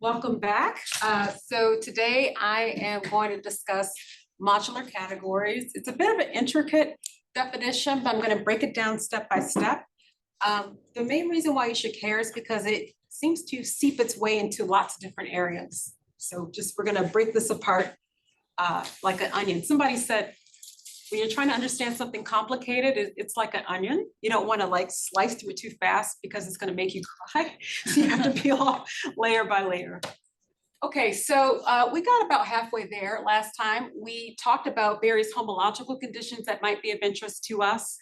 Welcome back. So today I am going to discuss modular categories. It's a bit of an intricate definition, but I'm going to break it down step by step. The main reason why you should care is because it seems to seep its way into lots of different areas. So we're going to break this apart like an onion. Somebody said, when you're trying to understand something complicated, it's like an onion. You don't want to like slice through it too fast because it's going to make you cry. So you have to peel off layer by layer. Okay, so we got about halfway there last time. We talked about various homological conditions that might be of interest to us.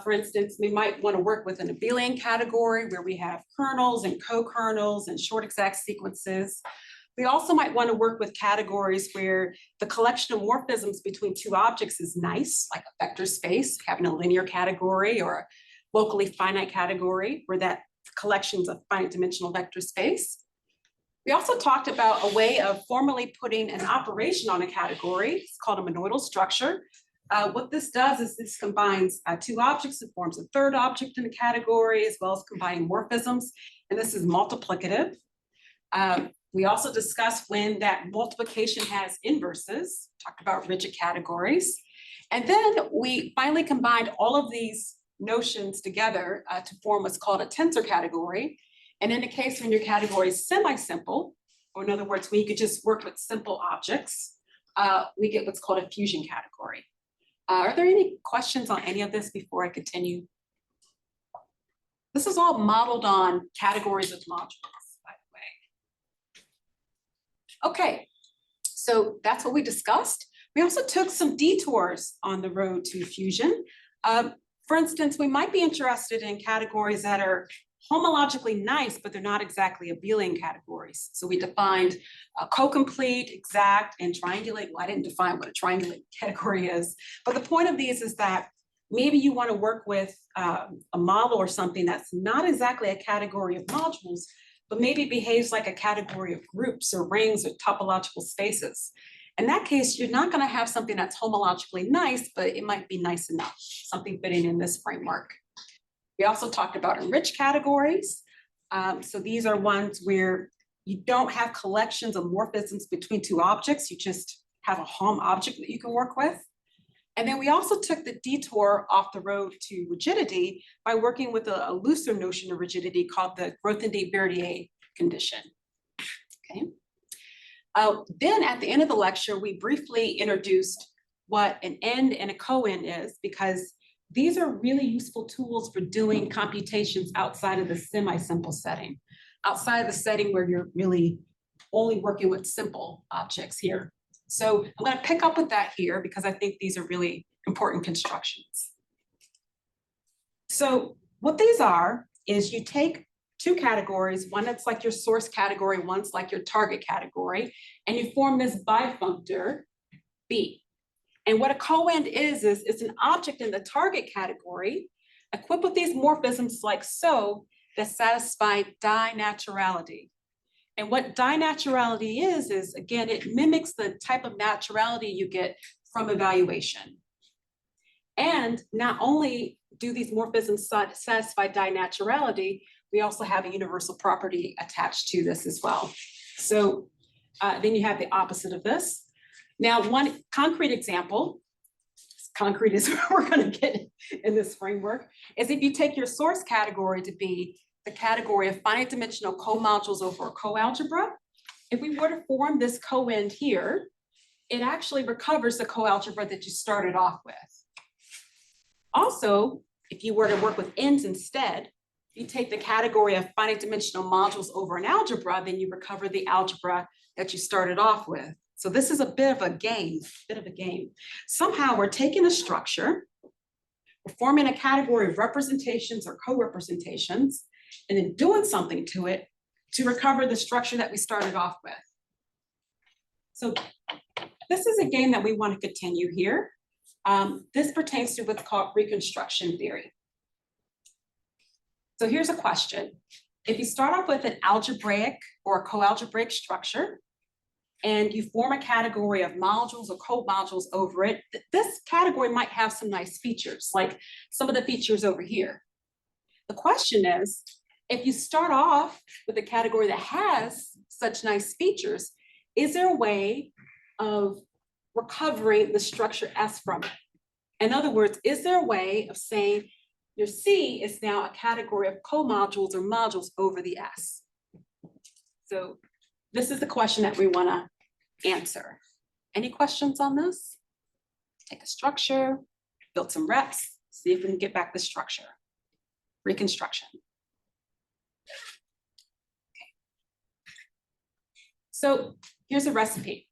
For instance, we might want to work with an abelian category where we have kernels and co-kernels and short exact sequences. We also might want to work with categories where the collection of morphisms between two objects is nice, like a vector space, having a linear category or a locally finite category where that collection is a finite dimensional vector space. We also talked about a way of formally putting an operation on a category. It's called a monoidal structure. What this does is this combines two objects and forms a third object in a category, as well as combining morphisms, and this is multiplicative. We also discussed when that multiplication has inverses, talked about rigid categories. And then we finally combined all of these notions together to form what's called a tensor category. And in the case when your category is semi-simple, or in other words, when you could just work with simple objects, we get what's called a fusion category. Are there any questions on any of this before I continue? This is all modeled on categories of modules. Okay, so that's what we discussed. We also took some detours on the road to fusion. For instance, we might be interested in categories that are homologically nice, but they're not exactly abelian categories. So we defined co-complete, exact, and triangulate. Well, I didn't define what a triangulate category is, but the point of these is that maybe you want to work with a model or something that's not exactly a category of modules, but maybe behaves like a category of groups or rings or topological spaces. In that case, you're not going to have something that's homologically nice, but it might be nice enough, something fitting in this framework. We also talked about enriched categories. So these are ones where you don't have collections of morphisms between two objects, you just have a hom object that you can work with. And then we also took the detour off the road to rigidity by working with a looser notion of rigidity called the Grothendieck-Verdier condition. Okay. Then at the end of the lecture, we briefly introduced what an end and a co-end is, because these are really useful tools for doing computations outside of the semi-simple setting, outside of the setting where you're really only working with simple objects here. So I'm going to pick up with that here because I think these are really important constructions. So what these are is you take two categories, one that's like your source category, one's like your target category, and you form this bifunctor B. And what a co-end is it's an object in the target category equipped with these morphisms like so that satisfy dinaturality. And what dinaturality is again, it mimics the type of naturality you get from evaluation. And not only do these morphisms satisfy dinaturality, we also have a universal property attached to this as well. So then you have the opposite of this. Now, one concrete example, concrete is what we're going to get in this framework, is if you take your source category to be the category of finite dimensional co-modules over a co-algebra, if we were to form this co-end here, it actually recovers the co-algebra that you started off with. Also, if you were to work with ends instead, you take the category of finite dimensional modules over an algebra, then you recover the algebra that you started off with. So this is a bit of a game, Somehow we're taking a structure, we're forming a category of representations or co-representations, and then doing something to it to recover the structure that we started off with. So this is a game that we want to continue here. This pertains to what's called reconstruction theory. So here's a question. If you start off with an algebraic or a co-algebraic structure, and you form a category of modules or co-modules over it, this category might have some nice features, like some of the features over here. The question is, if you start off with a category that has such nice features, is there a way of recovering the structure S from it? In other words, is there a way of saying your C is now a category of comodules or modules over the S? So this is the question that we want to answer. Any questions on this? Take a structure, build some reps, see if we can get back the structure. Reconstruction. Okay. So here's a recipe.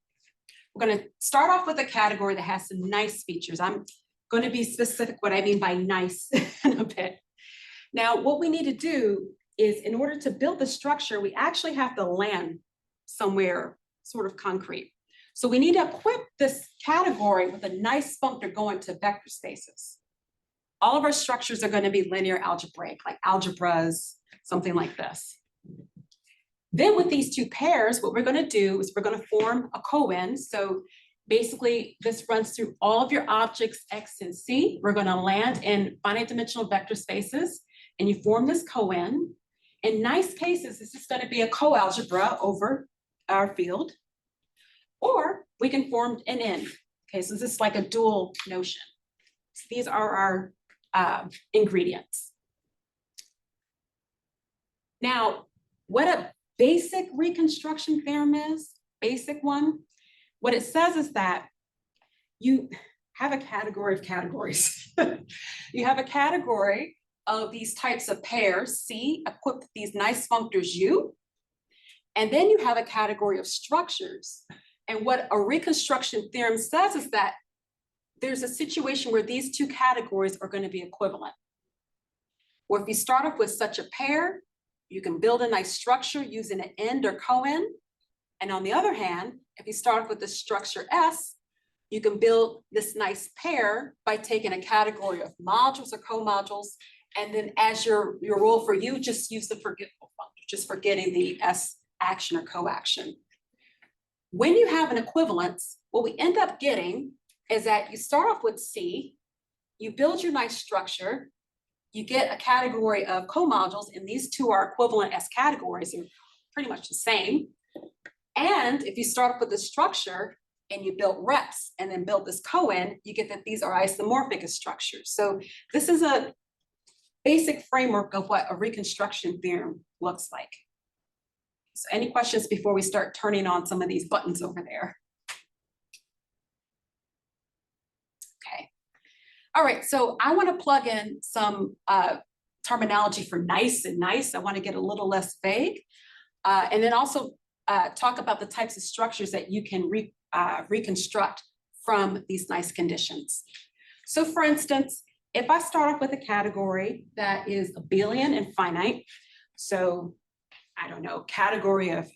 We're going to start off with a category that has some nice features. I'm going to be specific what I mean by nice in a bit. Now, what we need to do is, in order to build the structure, we actually have to land somewhere sort of concrete. So we need to equip this category with a nice functor going to vector spaces. All of our structures are going to be linear algebraic, like algebras, something like this. Then with these two pairs, what we're going to do is we're going to form a coend. So basically, this runs through all of your objects X and C. We're going to land in finite dimensional vector spaces, and you form this coend. In nice cases, this is going to be a coalgebra over our field, or we can form an N. Okay, so this is like a dual notion. So these are our ingredients. Now, what a basic reconstruction theorem is, basic one, what it says is that you have a category of categories. You have a category of these types of pairs, C, equipped with these nice functors U, and then you have a category of structures. And what a reconstruction theorem says is that there's a situation where these two categories are going to be equivalent. Or if you start off with such a pair, you can build a nice structure using an end or coend. And on the other hand, if you start off with the structure S, you can build this nice pair by taking a category of modules or comodules. And then as your role for you, just use the forgetful functor, just forgetting the S action or coaction. When you have an equivalence, what we end up getting is that you start off with C, you build your nice structure, you get a category of comodules, and these two are equivalent as categories, they're pretty much the same. And if you start off with the structure and you build reps and then build this coend, you get that these are isomorphic as structures. So this is a basic framework of what a reconstruction theorem looks like. So any questions before we start turning on some of these buttons over there? Okay. All right, so I want to plug in some terminology for nice and nice. I want to get a little less vague. And then also talk about the types of structures that you can reconstruct from these nice conditions. So for instance, if I start off with a category that is abelian and finite, so I don't know, category of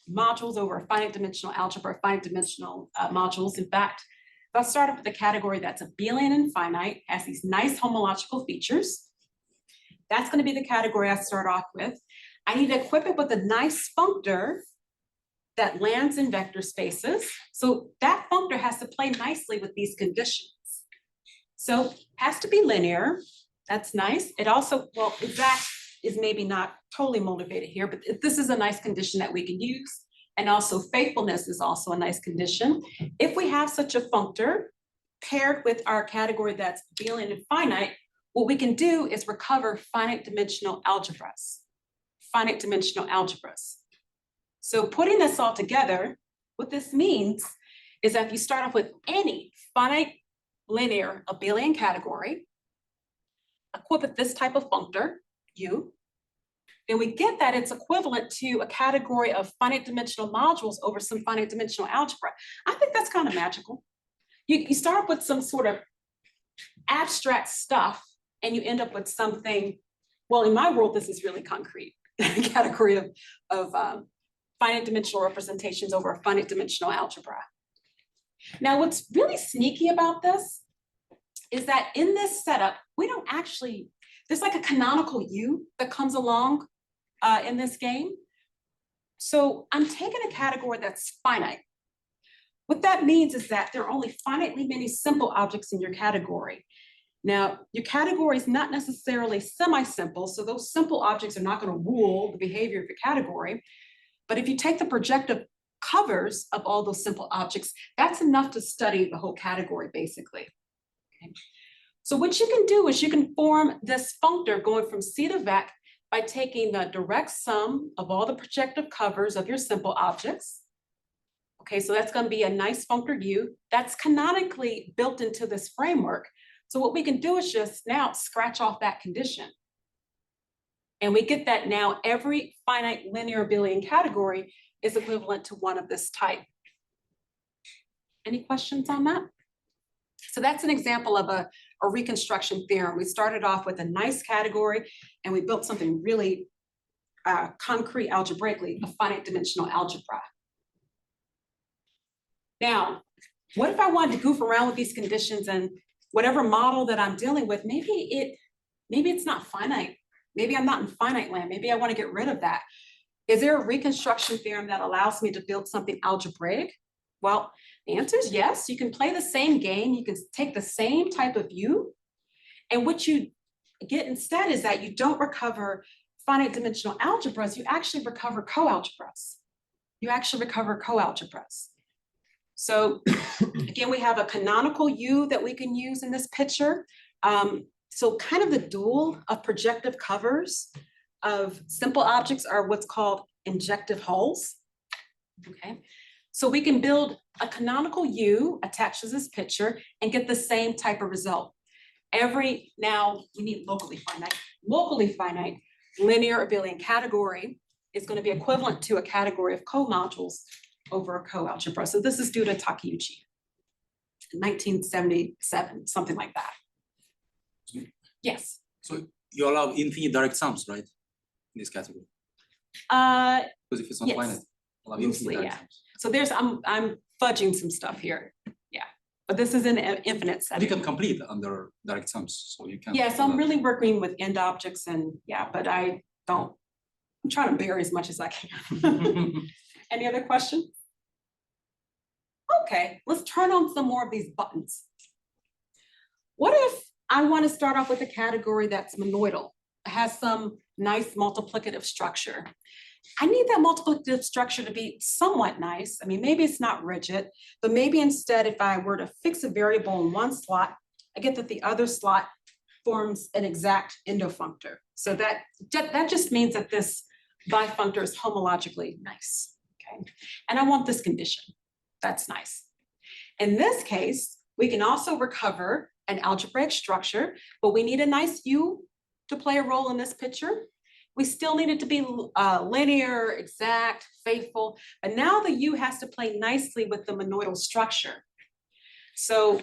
modules over a finite dimensional algebra, finite dimensional modules. In fact, if I start off with a category that's abelian and finite, has these nice homological features, that's going to be the category I start off with. I need to equip it with a nice functor that lands in vector spaces. So that functor has to play nicely with these conditions. So has to be linear. That's nice. It also, well, exact is maybe not totally motivated here, but this is a nice condition that we can use. And also faithfulness is also a nice condition. If we have such a functor paired with our category that's abelian and finite, what we can do is recover finite dimensional algebras. Finite dimensional algebras. So putting this all together, what this means is that if you start off with any finite linear abelian category, equip with this type of functor, U, then we get that it's equivalent to a category of finite dimensional modules over some finite dimensional algebra. I think that's kind of magical. You start with some sort of abstract stuff and you end up with something, well, in my world, this is really concrete. Category of finite dimensional representations over a finite dimensional algebra. Now, what's really sneaky about this is that in this setup, we don't actually, there's like a canonical U that comes along in this game. So I'm taking a category that's finite. What that means is that there are only finitely many simple objects in your category. Now, your category is not necessarily semi-simple, so those simple objects are not going to rule the behavior of your category. But if you take the projective covers of all those simple objects, that's enough to study the whole category, basically. Okay. So what you can do is you can form this functor going from C to vec by taking the direct sum of all the projective covers of your simple objects. Okay, so that's going to be a nice functor U that's canonically built into this framework. So what we can do is just now scratch off that condition. And we get that now every finite linear abelian category is equivalent to one of this type. Any questions on that? So that's an example of a reconstruction theorem. We started off with a nice category and we built something really concrete algebraically, a finite dimensional algebra. Now, what if I wanted to goof around with these conditions and whatever model that I'm dealing with, maybe it's not finite. Maybe I'm not in finite land. Maybe I want to get rid of that. Is there a reconstruction theorem that allows me to build something algebraic? Well, the answer is yes. You can play the same game. You can take the same type of U. And what you get instead is that you don't recover finite dimensional algebras. You actually recover coalgebras. So again, we have a canonical U that we can use in this picture. So kind of the dual of projective covers of simple objects are what's called injective hulls. Okay, so we can build a canonical U attached to this picture and get the same type of result. Now we need locally finite linear abelian category is going to be equivalent to a category of comodules over a coalgebra. So this is due to Takeuchi in 1977, something like that. Yes. So you allow infinite direct sums, right? In this category. Because if it's not finite, allow infinite direct sums. So there's I'm fudging some stuff here. Yeah. But this is an infinite set. You can complete under direct sums. So you can. Yeah, so I'm really working with end objects and but I'm trying to bury as much as I can. Any other questions? Okay, let's turn on some more of these buttons. What if I want to start off with a category that's monoidal? It has some nice multiplicative structure. I need that multiplicative structure to be somewhat nice. I mean, maybe it's not rigid, but maybe instead, if I were to fix a variable in one slot, I get that the other slot forms an exact endofunctor. So that just means that this bifunctor is homologically nice, okay? And I want this condition. That's nice. In this case, we can also recover an algebraic structure, but we need a nice U to play a role in this picture. We still need it to be linear, exact, faithful, but now the U has to play nicely with the monoidal structure. So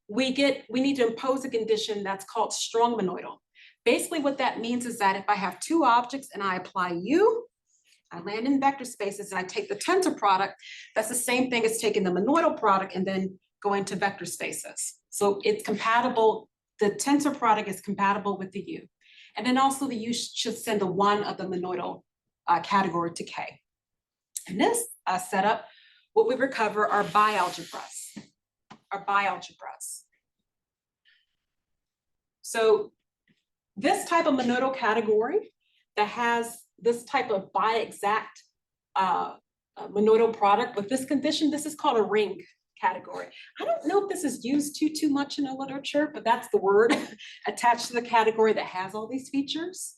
we need to impose a condition that's called strong monoidal. Basically what that means is that if I have two objects and I apply U, I land in vector spaces and I take the tensor product, that's the same thing as taking the monoidal product and then going to vector spaces. So it's compatible, the tensor product is compatible with the U. And then also the U should send the one of the monoidal category to K. In this setup, what we recover are bialgebras. So this type of monoidal category that has this type of bi-exact monoidal product with this condition, this is called a ring category. I don't know if this is used too much in the literature, but that's the word attached to the category that has all these features.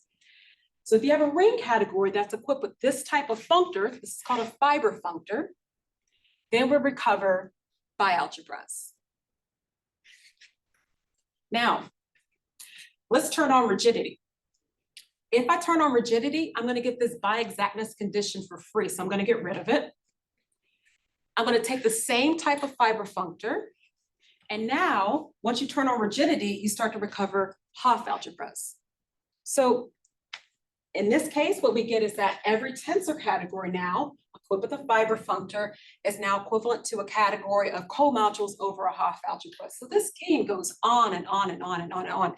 So if you have a ring category that's equipped with this type of functor, this is called a fiber functor, then we'll recover bialgebras. Now, let's turn on rigidity. If I turn on rigidity, I'm going to get this bi-exactness condition for free. So I'm going to get rid of it. I'm going to take the same type of fiber functor. And now, once you turn on rigidity, you start to recover Hopf algebras. So in this case, what we get is that every tensor category now, equipped with a fiber functor, is now equivalent to a category of comodules over a Hopf algebra. So this game goes on and on and on and on and on.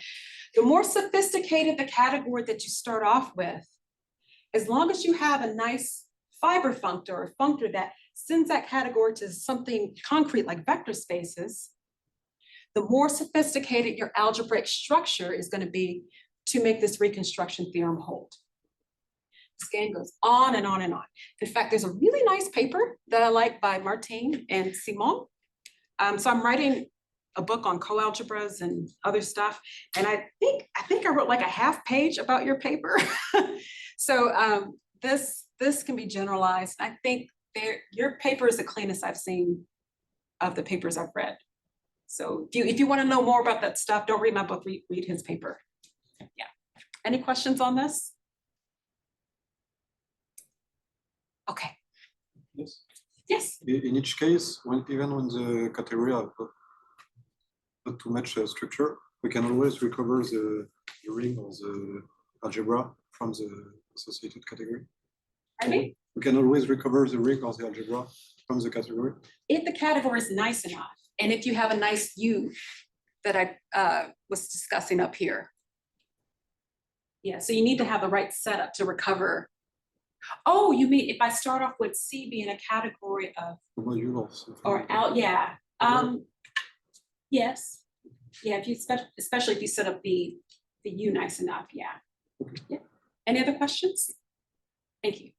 The more sophisticated the category that you start off with, as long as you have a nice fiber functor or functor that sends that category to something concrete like vector spaces, the more sophisticated your algebraic structure is going to be to make this reconstruction theorem hold. This game goes on and on and on. In fact, there's a really nice paper that I like by Martin and Simon. So I'm writing a book on coalgebras and other stuff. And I think I wrote like a half page about your paper. So this can be generalized. I think your paper is the cleanest I've seen of the papers I've read. So if you want to know more about that stuff, don't read my book, read his paper. Yeah. Any questions on this? Okay. Yes. Yes. In each case, even when the category have not too much structure, we can always recover the ring or the algebra from the associated category. Pardon? We can always recover the ring or the algebra from the category. If the category is nice enough, and if you have a nice U that I was discussing up here. Yeah, so you need to have the right setup to recover. Oh, you mean if I start off with C being a category of Modular or something. Or out, yeah. Yes. Yeah, if you especially if you set up the U nice enough, yeah. Yeah. Any other questions? Thank you.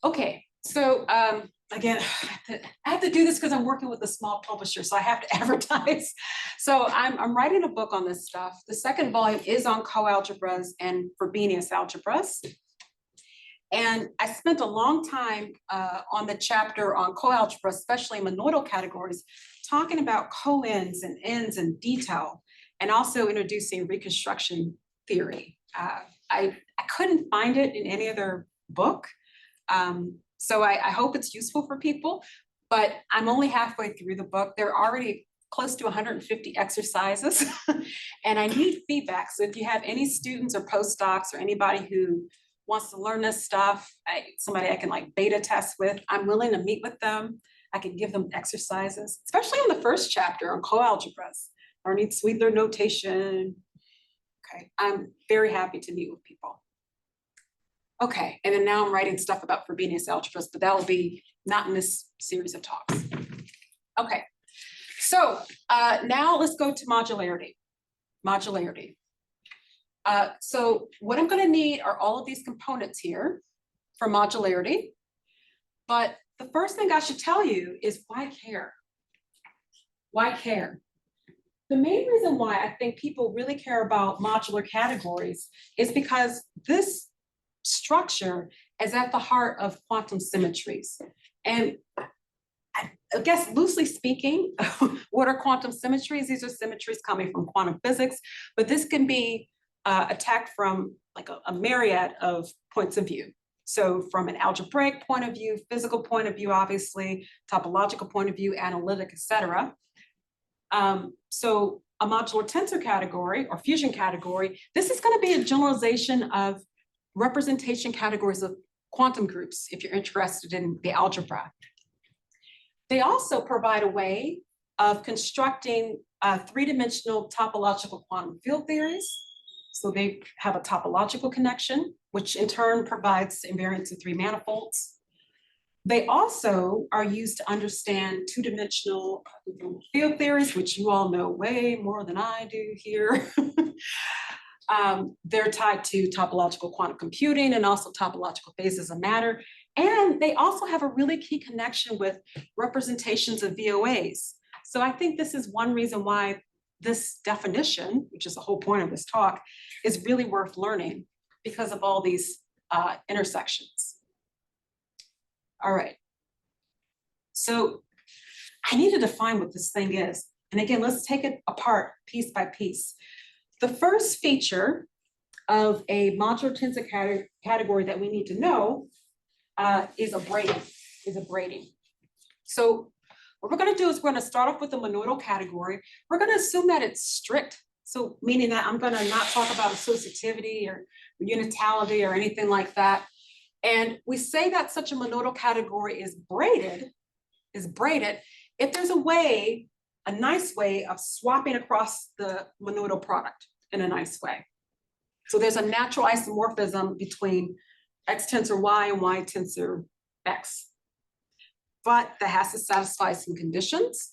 Okay, so again, I have to do this because I'm working with a small publisher, so I have to advertise. So I'm writing a book on this stuff. The second volume is on coalgebras and Frobenius algebras. And I spent a long time on the chapter on coalgebra, especially monoidal categories, talking about coends and ends in detail, and also introducing reconstruction theory. I couldn't find it in any other book. So I hope it's useful for people, but I'm only halfway through the book. There are already close to 150 exercises, and I need feedback. So if you have any students or postdocs or anybody who wants to learn this stuff, somebody I can like beta test with, I'm willing to meet with them. I can give them exercises, especially on the first chapter on coalgebras, or need Sweetler notation. Okay, I'm very happy to meet with people. Okay, and then now I'm writing stuff about Frobenius algebras, but that will be not in this series of talks. Okay, so now let's go to modularity. Modularity. So what I'm going to need are all of these components here for modularity. But the first thing I should tell you is why care? Why care? The main reason why I think people really care about modular categories is because this structure is at the heart of quantum symmetries. And I guess loosely speaking, what are quantum symmetries? These are symmetries coming from quantum physics, but this can be attacked from like a myriad of points of view. So from an algebraic point of view, physical point of view, obviously, topological point of view, analytic, etc. So a modular tensor category or fusion category, this is going to be a generalization of representation categories of quantum groups, if you're interested in the algebra. They also provide a way of constructing three-dimensional topological quantum field theories. So they have a topological connection, which in turn provides invariance of three manifolds. They also are used to understand two-dimensional field theories, which you all know way more than I do here. They're tied to topological quantum computing and also topological phases of matter. And they also have a really key connection with representations of VOAs. So I think this is one reason why this definition, which is the whole point of this talk, is really worth learning because of all these intersections. All right. So I need to define what this thing is. And again, let's take it apart piece by piece. The first feature of a modular tensor category that we need to know is a braiding. So what we're going to do is we're going to start off with the monoidal category. We're going to assume that it's strict. So meaning that I'm going to not talk about associativity or unitality or anything like that. And we say that such a monoidal category is braided if there's a nice way of swapping across the monoidal product in a nice way. So there's a natural isomorphism between X tensor Y and Y tensor X. But that has to satisfy some conditions.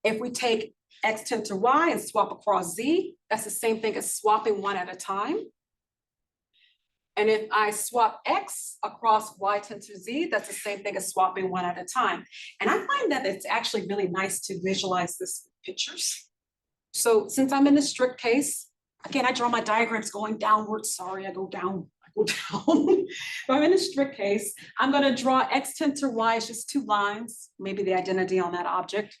If we take X tensor Y and swap across Z, that's the same thing as swapping one at a time. And if I swap X across Y tensor Z, that's the same thing as swapping one at a time. And I find that it's actually really nice to visualize this pictures. So since I'm in a strict case, again, I draw my diagrams going downwards. Sorry, I go down. If I'm in a strict case, I'm going to draw X tensor Y as just 2 lines, maybe the identity on that object.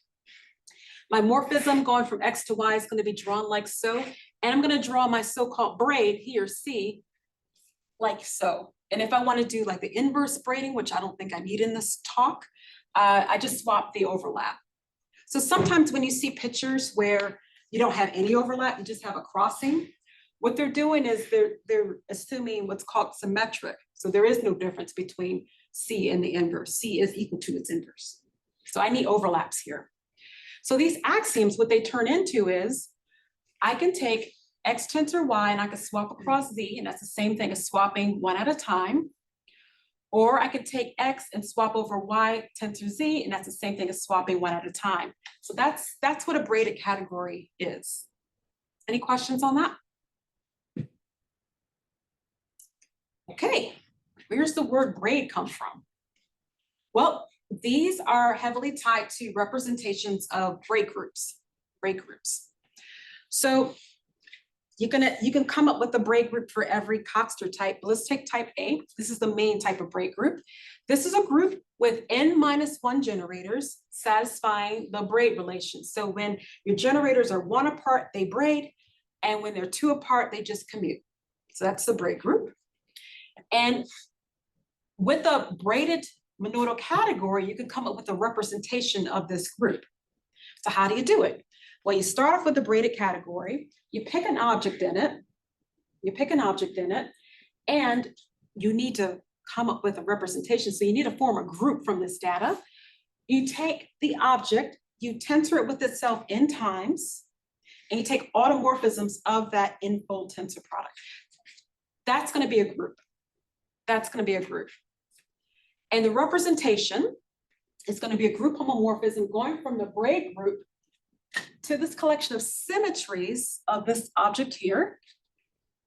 My morphism going from X to Y is going to be drawn like so. And I'm going to draw my so-called braid here, C, like so. And if I want to do like the inverse braiding, which I don't think I need in this talk, I just swap the overlap. So sometimes when you see pictures where you don't have any overlap, you just have a crossing, what they're doing is they're assuming what's called symmetric. So there is no difference between C and the inverse. C is equal to its inverse. So I need overlaps here. So these axioms, what they turn into is, I can take X tensor Y and I can swap across Z, and that's the same thing as swapping one at a time. Or I could take X and swap over Y tensor Z, and that's the same thing as swapping one at a time. So that's what a braided category is. Any questions on that? Okay, where's the word braid come from? Well, these are heavily tied to representations of braid groups. So you can come up with a braid group for every Coxeter type. Let's take type A. This is the main type of braid group. This is a group with n-1 generators satisfying the braid relation. So when your generators are 1 apart, they braid, and when they're 2 apart, they just commute. So that's the braid group. And with a braided monoidal category, you can come up with a representation of this group. So how do you do it? Well, you start off with the braided category, you pick an object in it, and you need to come up with a representation. So you need to form a group from this data. You take the object, you tensor it with itself n times, and you take automorphisms of that n-fold tensor product. That's going to be a group. And the representation is going to be a group homomorphism going from the braid group to this collection of symmetries of this object here,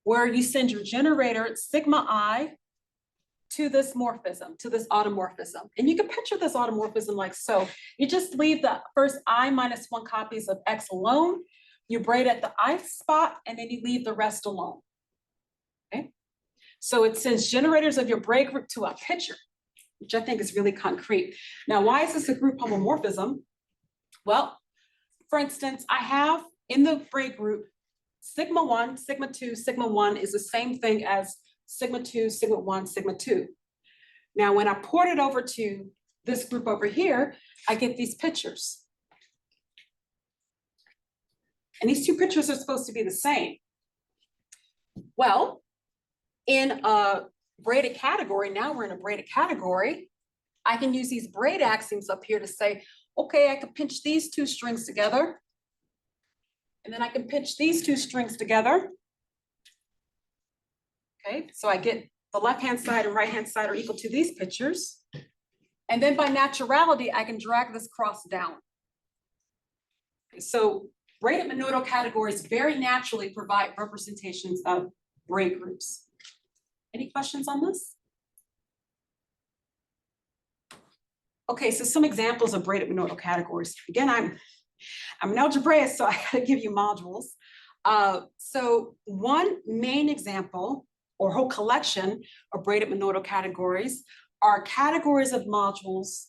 where you send your generator sigma I to this morphism, to this automorphism. And you can picture this automorphism like so. You just leave the first I-1 copies of X alone, you braid at the I spot, and then you leave the rest alone. Okay? So it sends generators of your braid group to a picture, which I think is really concrete. Now, why is this a group homomorphism? Well, for instance, I have in the braid group, sigma 1, sigma 2, sigma 1 is the same thing as sigma 2, sigma 1, sigma 2. Now, when I port it over to this group over here, I get these pictures. And these 2 pictures are supposed to be the same. Well, in a braided category, now we're in a braided category, I can use these braid axioms up here to say, okay, I can pinch these 2 strings together, and then I can pinch these 2 strings together. Okay, so I get the left-hand side and right-hand side are equal to these pictures. And then by naturality, I can drag this cross down. Okay, so braided monoidal categories very naturally provide representations of braid groups. Any questions on this? Okay, so some examples of braided monoidal categories. Again, I'm an algebraist, so I gotta give you modules. So one main example or whole collection of braided monoidal categories are categories of modules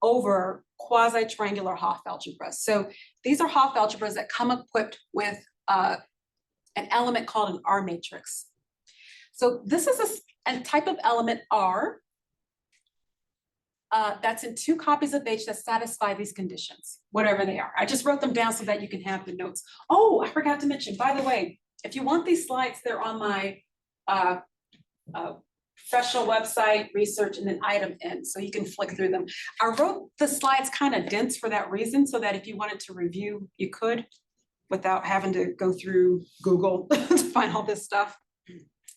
over quasi-triangular Hopf algebras. So these are Hopf algebras that come equipped with an element called an R matrix. So this is a type of element R that's in 2 copies of H that satisfy these conditions, whatever they are. I just wrote them down so that you can have the notes. Oh, I forgot to mention, by the way, if you want these slides, they're on my professional website, research, and then item N, so you can flick through them. I wrote the slides kind of dense for that reason, so that if you wanted to review, you could, without having to go through Google to find all this stuff.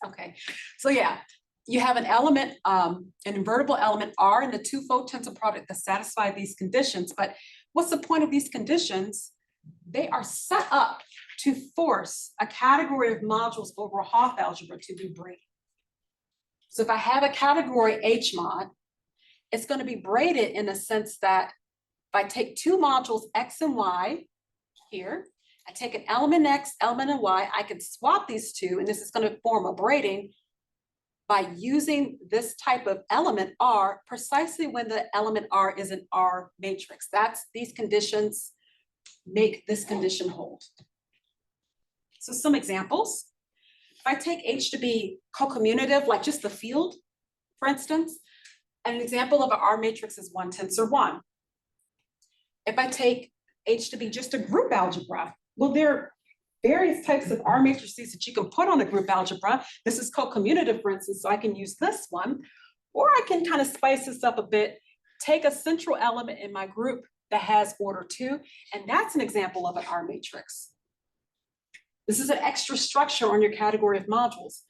Okay, so yeah, you have an element, an invertible element R in the 2-fold tensor product that satisfy these conditions. But what's the point of these conditions? They are set up to force a category of modules over a Hopf algebra to be braided. So if I have a category H mod, it's going to be braided in the sense that if I take two modules X and Y here, I take an element X, element and Y, I can swap these two, and this is going to form a braiding by using this type of element R precisely when the element R is an R matrix. These conditions make this condition hold. So some examples. If I take H to be co-commutative, like just the field, for instance, an example of an R matrix is 1 tensor 1. If I take H to be just a group algebra, well, there are various types of R matrices that you can put on a group algebra. This is co-commutative, for instance, so I can use this one, or I can kind of spice this up a bit, take a central element in my group that has order 2, and that's an example of an R matrix. This is an extra structure on your category of modules.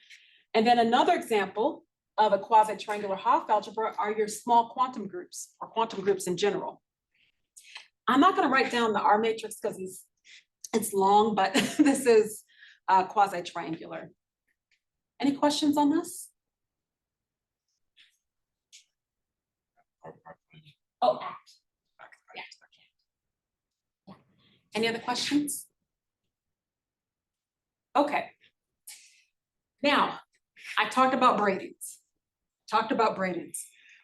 And then another example of a quasi-triangular Hopf algebra are your small quantum groups, or quantum groups in general. I'm not going to write down the R matrix because it's long, but this is quasi-triangular. Any questions on this? Oh, act. Yeah. Any other questions? Okay. Now, I talked about braidings.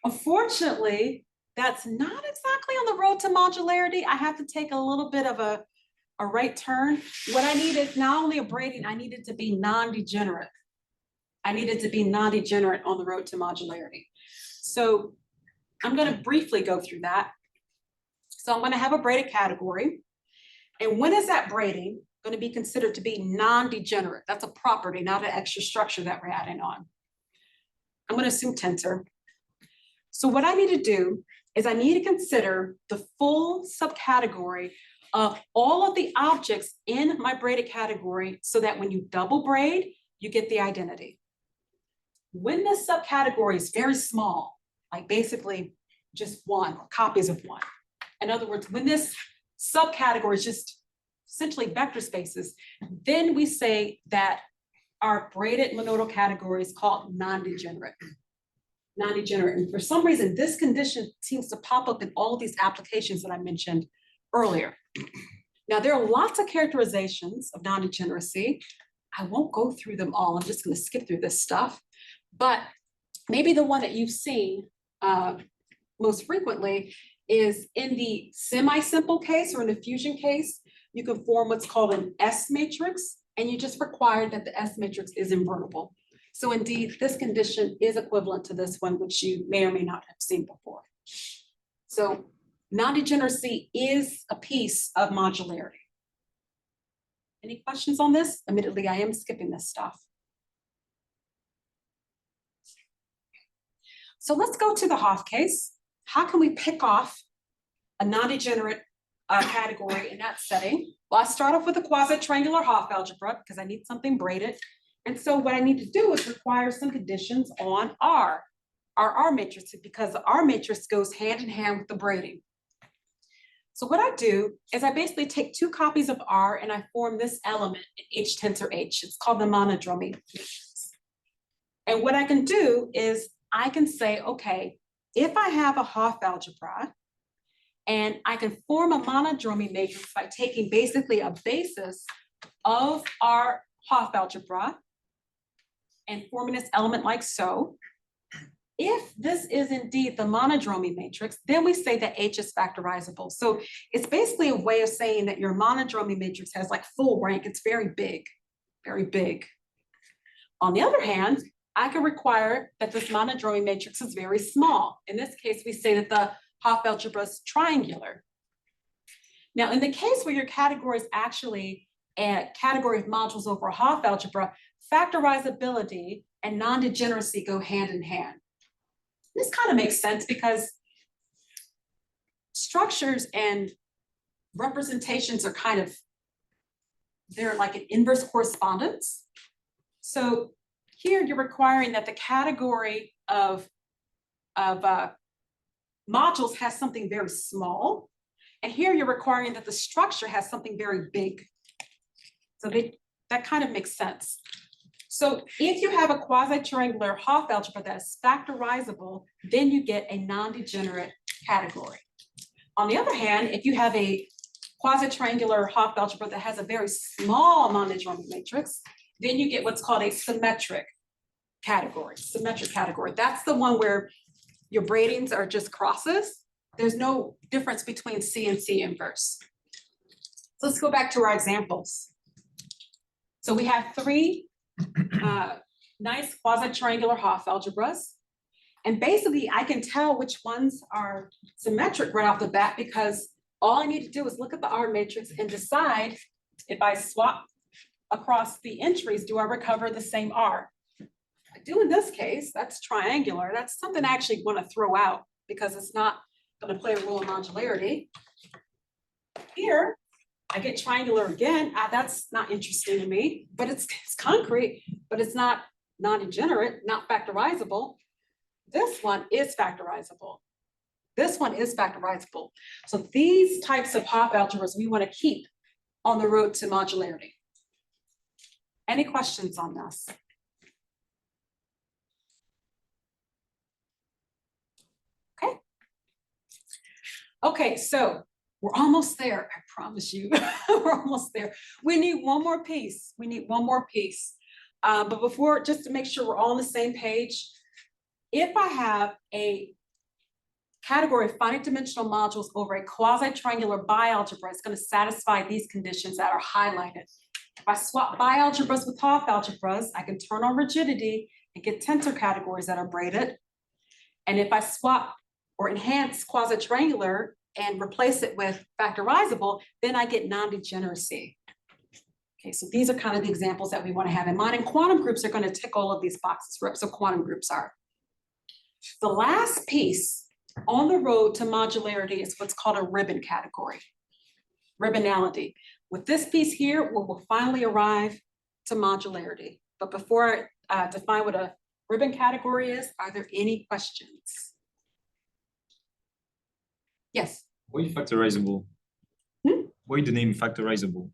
Unfortunately, that's not exactly on the road to modularity. I have to take a little bit of a right turn. What I need is not only a braiding, I need it to be non-degenerate. I need it to be non-degenerate on the road to modularity. So I'm going to briefly go through that. So I'm going to have a braided category. And when is that braiding going to be considered to be non-degenerate? That's a property, not an extra structure that we're adding on. I'm going to assume tensor. So what I need to do is I need to consider the full subcategory of all of the objects in my braided category so that when you double braid, you get the identity. When this subcategory is very small, like basically just one, or copies of one. In other words, when this subcategory is just essentially vector spaces, then we say that our braided monodal category is called non-degenerate. Non-degenerate. And for some reason, this condition seems to pop up in all of these applications that I mentioned earlier. Now, there are lots of characterizations of non-degeneracy. I won't go through them all. I'm just going to skip through this stuff. But maybe the one that you've seen most frequently is in the semi-simple case or in the fusion case, you can form what's called an S matrix, and you just require that the S matrix is invertible. So indeed, this condition is equivalent to this one, which you may or may not have seen before. So non-degeneracy is a piece of modularity. Any questions on this? Admittedly, I am skipping this stuff. So let's go to the Hopf case. How can we pick off a non-degenerate category in that setting? Well, I start off with a quasi-triangular Hopf algebra because I need something braided. And so what I need to do is require some conditions on our R matrix, because the R matrix goes hand in hand with the braiding. So what I do is I basically take two copies of R and I form this element in H tensor H. It's called the monodromy matrix. And what I can do is I can say, okay, if I have a Hopf algebra and I can form a monodromy matrix by taking basically a basis of our Hopf algebra and forming this element like so. If this is indeed the monodromy matrix, then we say that H is factorizable. So it's basically a way of saying that your monodromy matrix has like full rank. It's very big, very big. On the other hand, I can require that this monodromy matrix is very small. In this case, we say that the Hopf algebra is triangular. Now, in the case where your category is actually a category of modules over a Hopf algebra, factorizability and non-degeneracy go hand in hand. This kind of makes sense because structures and representations are kind of, they're like an inverse correspondence. So here you're requiring that the category of modules has something very small. And here you're requiring that the structure has something very big. So that kind of makes sense. So if you have a quasi-triangular Hopf algebra that is factorizable, then you get a non-degenerate category. On the other hand, if you have a quasi-triangular Hopf algebra that has a very small non-degenerate matrix, then you get what's called a symmetric category. Symmetric category. That's the one where your braidings are just crosses. There's no difference between C and C inverse. So let's go back to our examples. So we have three nice quasi-triangular Hopf algebras. And basically, I can tell which ones are symmetric right off the bat because all I need to do is look at the R matrix and decide if I swap across the entries, do I recover the same R? I do in this case, that's triangular. That's something I actually want to throw out because it's not going to play a role in modularity. Here, I get triangular again. That's not interesting to me, but it's concrete, but it's not non-degenerate, not factorizable. This one is factorizable. This one is factorizable. So these types of Hopf algebras we want to keep on the road to modularity. Any questions on this? Okay. Okay, so we're almost there, I promise you. We're almost there. We need one more piece. We need one more piece. But before, just to make sure we're all on the same page, if I have a category of finite dimensional modules over a quasi-triangular bialgebra, it's going to satisfy these conditions that are highlighted. If I swap bialgebras with Hopf algebras, I can turn on rigidity and get tensor categories that are braided. And if I swap or enhance quasi-triangular and replace it with factorizable, then I get non-degeneracy. Okay, so these are kind of the examples that we want to have in mind. And quantum groups are going to tick all of these boxes, so quantum groups are. The last piece on the road to modularity is what's called a ribbon category, ribbonality. With this piece here, we will finally arrive to modularity. But before I define what a ribbon category is, are there any questions? Yes? Why factorizable? Why the name factorizable?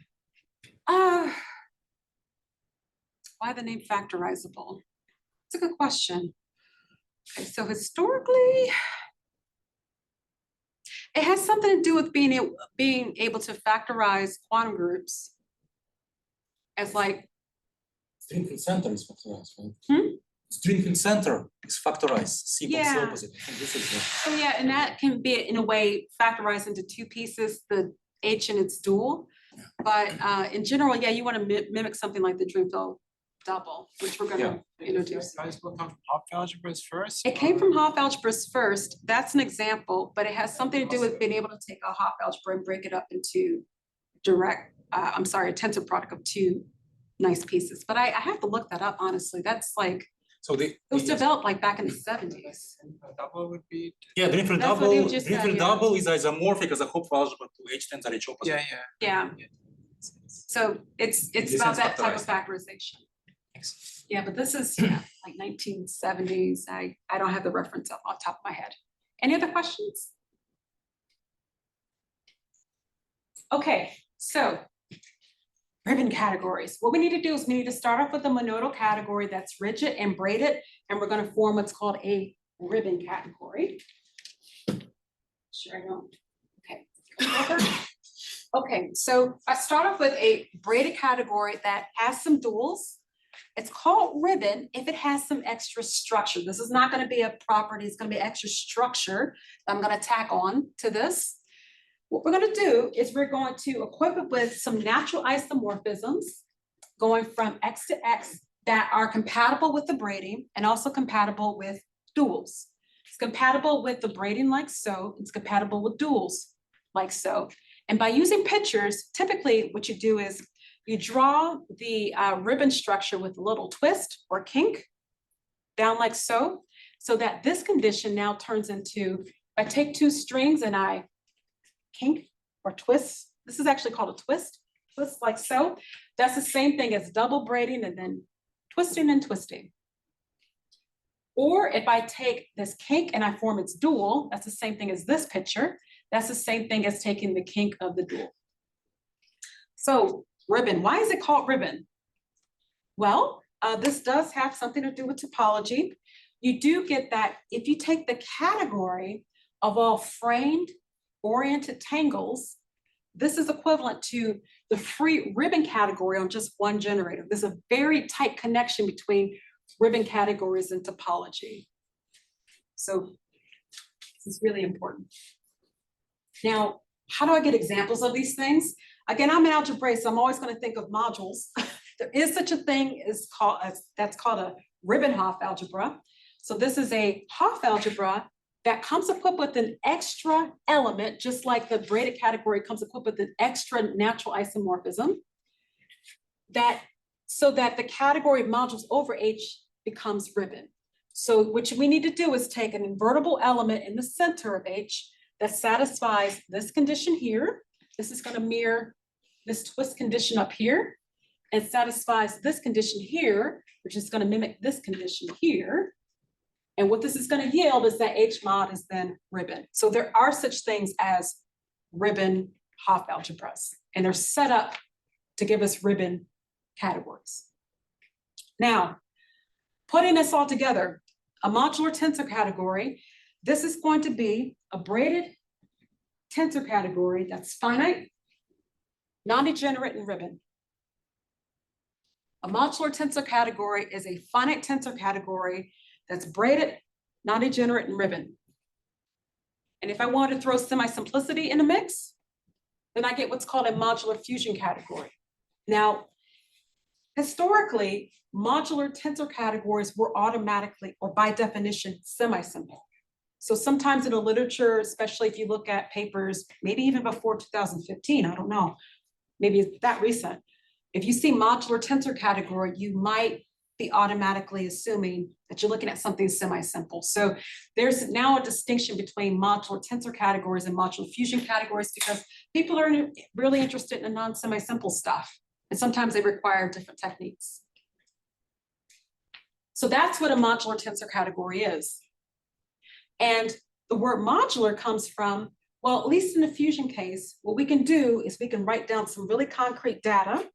Why the name factorizable? It's a good question. Okay, so historically, it has something to do with being able to factorize quantum groups as like String center is factorized, right? String center is factorized. C Yeah. the opposite. I think this is the So yeah, and that can be in a way factorized into two pieces, the H and its dual. But in general, yeah, you want to mimic something like the Dreamfield double, which we're going to introduce. Guys will come from Hopf algebras first. It came from Hopf algebras first. That's an example, but it has something to do with being able to take a Hopf algebra and break it up into a tensor product of two nice pieces. But I have to look that up, honestly. That's like, so it was developed like back in the 70s. Double would be. yeah, Dreamfield That's what double. you just said, Dreamfield yeah. double is isomorphic as a Hopf algebra to H tensor H opposite. Yeah. Yeah. So it's This about is that type of factorized. factorization. Yeah, but this is like 1970s. I don't have the reference up on top of my head. Any other questions? Okay, so ribbon categories. What we need to do is we need to start off with a monodal category that's rigid and braided, and we're going to form what's called a ribbon category. Sure, I know. Okay. Okay, so I start off with a braided category that has some duals. It's called ribbon if it has some extra structure. This is not going to be a property, it's going to be extra structure that I'm going to tack on to this. What we're going to do is we're going to equip it with some natural isomorphisms going from X to X that are compatible with the braiding and also compatible with duals. It's compatible with the braiding like so, it's compatible with duals like so. And by using pictures, typically what you do is you draw the ribbon structure with a little twist or kink down like so, so that this condition now turns into, if I take two strings and I kink or twist, this is actually called a twist like so. That's the same thing as double braiding and then twisting and twisting. Or if I take this kink and I form its dual, that's the same thing as this picture. That's the same thing as taking the kink of the dual. So ribbon, why is it called ribbon? Well, This does have something to do with topology. You do get that if you take the category of all framed oriented tangles, this is equivalent to the free ribbon category on just one generator. There's a very tight connection between ribbon categories and topology. So this is really important. Now, how do I get examples of these things? Again, I'm an algebraic, so I'm always going to think of modules. There is such a thing that's called a ribbon Hopf algebra. So this is a Hopf algebra that comes equipped with an extra element, just like the braided category comes equipped with an extra natural isomorphism, so that the category of modules over H becomes ribbon. So what we need to do is take an invertible element in the center of H that satisfies this condition here. This is going to mirror this twist condition up here, and satisfies this condition here, which is going to mimic this condition here. And what this is going to yield is that H mod is then ribbon. So there are such things as ribbon Hopf algebras, and they're set up to give us ribbon categories. Now, putting this all together, a modular tensor category, this is going to be a braided tensor category that's finite, non-degenerate, and ribbon. A modular tensor category is a finite tensor category that's braided, non-degenerate, and ribbon. And if I want to throw semi-simplicity in the mix, then I get what's called a modular fusion category. Now, historically, modular tensor categories were automatically, or by definition, semi-simple. So sometimes in the literature, especially if you look at papers, maybe even before 2015, I don't know, maybe it's that recent. If you see modular tensor category, you might be automatically assuming that you're looking at something semi-simple. So there's now a distinction between modular tensor categories and modular fusion categories because people are really interested in the non-semi-simple stuff. And sometimes they require different techniques. So that's what a modular tensor category is. And the word modular comes from, well, at least in the fusion case, what we can do is we can write down some really concrete data.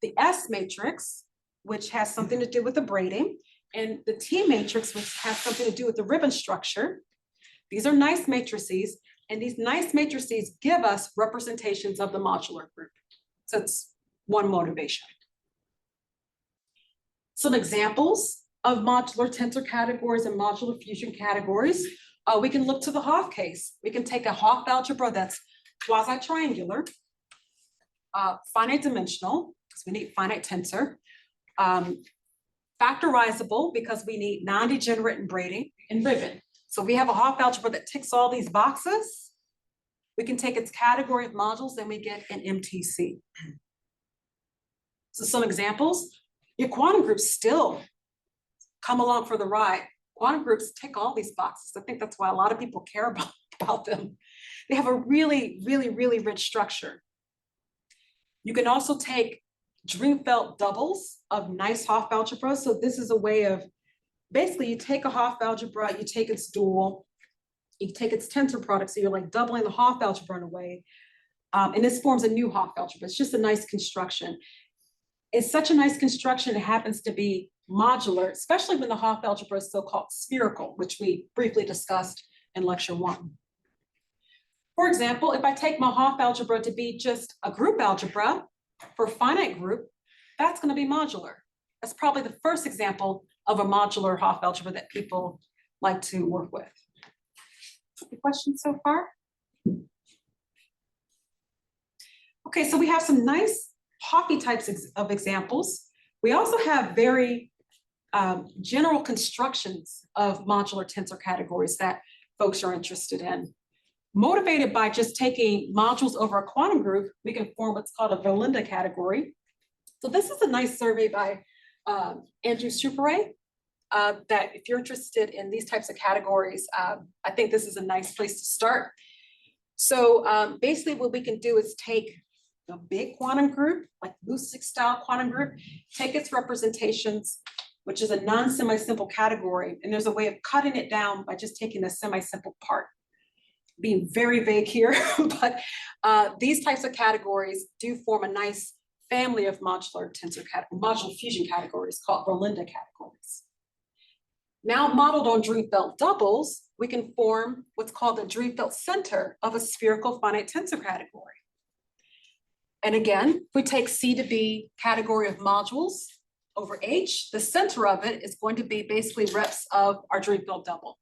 The S matrix, which has something to do with the braiding, and the T matrix, which has something to do with the ribbon structure. These are nice matrices, and these nice matrices give us representations of the modular group. So it's one motivation. Some examples of modular tensor categories and modular fusion categories. We can look to the Hopf case. We can take a Hopf algebra that's quasi-triangular, finite dimensional, because we need finite tensor, factorizable because we need non-degenerate and braiding and ribbon. So we have a Hopf algebra that ticks all these boxes. We can take its category of modules and we get an MTC. So some examples, your quantum groups still come along for the ride. Quantum groups tick all these boxes. I think that's why a lot of people care about them. They have a really, really, really rich structure. You can also take Drinfeld doubles of nice Hopf algebra. So this is a way of, basically you take a Hopf algebra, you take its dual, you take its tensor product, so you're like doubling the Hopf algebra in a way. And this forms a new Hopf algebra. It's just a nice construction. It's such a nice construction, it happens to be modular, especially when the Hopf algebra is so-called spherical, which we briefly discussed in lecture 1. For example, if I take my Hopf algebra to be just a group algebra for a finite group, that's going to be modular. That's probably the first example of a modular Hopf algebra that people like to work with. Any questions so far? Okay, so we have some nice Hoppy types of examples. We also have very general constructions of modular tensor categories that folks are interested in. Motivated by just taking modules over a quantum group, we can form what's called a Verlinde category. So this is a nice survey by Andrew Supere, that if you're interested in these types of categories, I think this is a nice place to start. So basically what we can do is take a big quantum group, like Lusick style quantum group, take its representations, which is a non-semi-simple category, and there's a way of cutting it down by just taking the semi-simple part. Being very vague here, but these types of categories do form a nice family of modular fusion categories called Berlinda categories. Now modeled on Dreifeld doubles, we can form what's called the Dreifeld center of a spherical finite tensor category. And again, if we take C to be category of modules over H, the center of it is going to be basically reps of our Dreifeld double.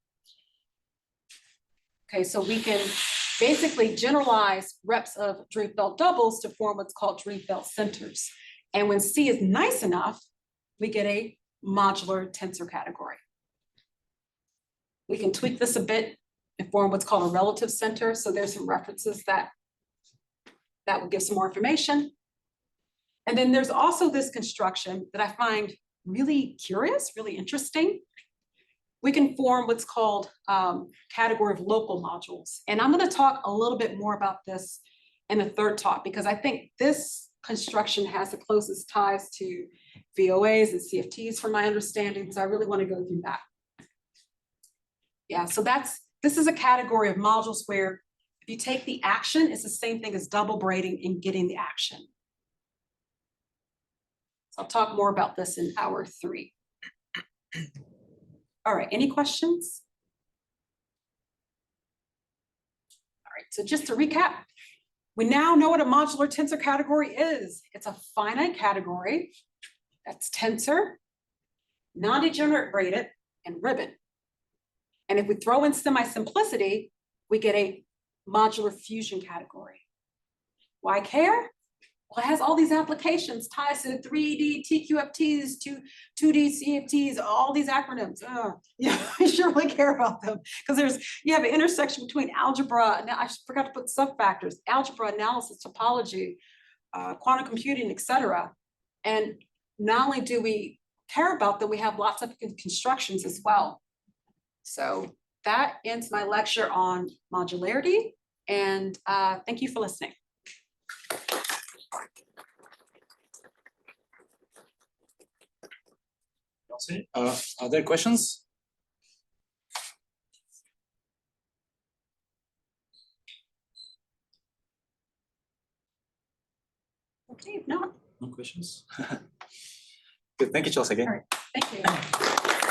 Okay, so we can basically generalize reps of Dreifeld doubles to form what's called Dreifeld centers. And when C is nice enough, we get a modular tensor category. We can tweak this a bit and form what's called a relative center. So there's some references that will give some more information. And then there's also this construction that I find really curious, really interesting. We can form what's called category of local modules. And I'm going to talk a little bit more about this in the third talk, because I think this construction has the closest ties to VOAs and CFTs from my understanding. So I really want to go through that. Yeah, so this is a category of modules where if you take the action, it's the same thing as double braiding and getting the action. So I'll talk more about this in hour 3. All right, any questions? All right, so just to recap, we now know what a modular tensor category is. It's a finite category that's tensor, non-degenerate braided, and ribbon. And if we throw in semi-simplicity, we get a modular fusion category. Why care? Well, it has all these applications, ties to 3D TQFTs, to 2D CFTs, all these acronyms. Yeah, I sure really care about them, because you have an intersection between algebra, and I forgot to put subfactors, algebra, analysis, topology, quantum computing, etc. And not only do we care about them, we have lots of constructions as well. So that ends my lecture on modularity, and thank you for listening. Are there questions? Okay, if not, No questions? Good, thank you, Chelsea, again. all right, thank you.